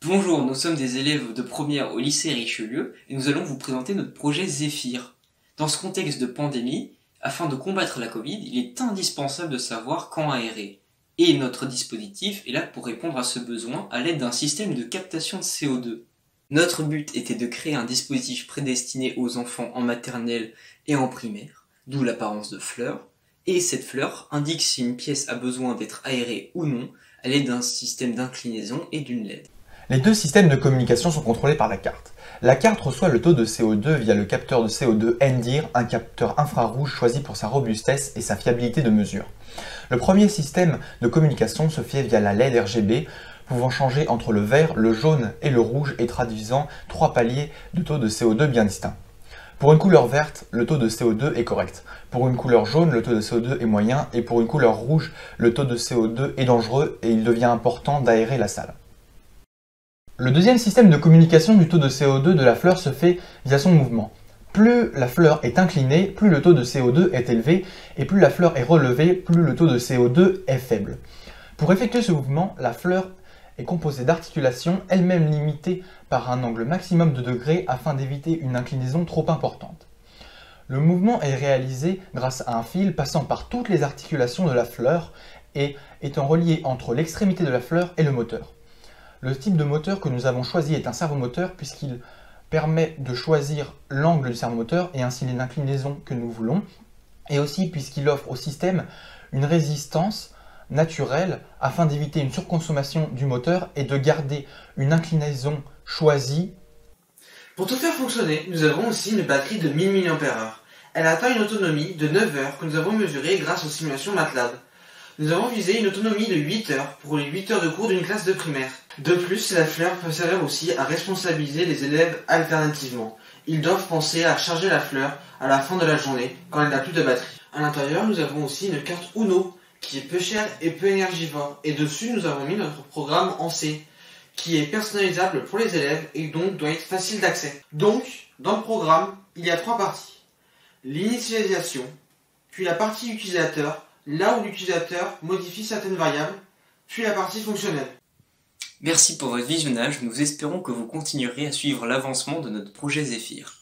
Bonjour, nous sommes des élèves de première au lycée Richelieu et nous allons vous présenter notre projet Zéphyr. Dans ce contexte de pandémie, afin de combattre la Covid, il est indispensable de savoir quand aérer. Et notre dispositif est là pour répondre à ce besoin à l'aide d'un système de captation de CO2. Notre but était de créer un dispositif prédestiné aux enfants en maternelle et en primaire, d'où l'apparence de fleurs, et cette fleur indique si une pièce a besoin d'être aérée ou non à l'aide d'un système d'inclinaison et d'une LED. Les deux systèmes de communication sont contrôlés par la carte. La carte reçoit le taux de CO2 via le capteur de CO2 NDIR, un capteur infrarouge choisi pour sa robustesse et sa fiabilité de mesure. Le premier système de communication se fait via la LED RGB, pouvant changer entre le vert, le jaune et le rouge et traduisant trois paliers de taux de CO2 bien distincts. Pour une couleur verte, le taux de CO2 est correct. Pour une couleur jaune, le taux de CO2 est moyen. Et pour une couleur rouge, le taux de CO2 est dangereux et il devient important d'aérer la salle. Le deuxième système de communication du taux de CO2 de la fleur se fait via son mouvement. Plus la fleur est inclinée, plus le taux de CO2 est élevé, et plus la fleur est relevée, plus le taux de CO2 est faible. Pour effectuer ce mouvement, la fleur est composée d'articulations, elles-mêmes limitées par un angle maximum de degrés afin d'éviter une inclinaison trop importante. Le mouvement est réalisé grâce à un fil passant par toutes les articulations de la fleur et étant relié entre l'extrémité de la fleur et le moteur. Le type de moteur que nous avons choisi est un servomoteur puisqu'il permet de choisir l'angle du servomoteur et ainsi l'inclinaison que nous voulons, et aussi puisqu'il offre au système une résistance naturelle afin d'éviter une surconsommation du moteur et de garder une inclinaison choisie. Pour tout faire fonctionner, nous avons aussi une batterie de 1000 mAh. Elle atteint une autonomie de 9 heures que nous avons mesurée grâce aux simulations MATLAB. Nous avons visé une autonomie de 8 heures pour les 8 heures de cours d'une classe de primaire. De plus, la fleur peut servir aussi à responsabiliser les élèves alternativement. Ils doivent penser à charger la fleur à la fin de la journée quand elle n'a plus de batterie. À l'intérieur, nous avons aussi une carte Uno qui est peu chère et peu énergivore. Et dessus, nous avons mis notre programme en C qui est personnalisable pour les élèves et donc doit être facile d'accès. Donc, dans le programme, il y a 3 parties. L'initialisation, puis la partie utilisateur, là où l'utilisateur modifie certaines variables, puis la partie fonctionnelle. Merci pour votre visionnage, nous espérons que vous continuerez à suivre l'avancement de notre projet Zéphyr.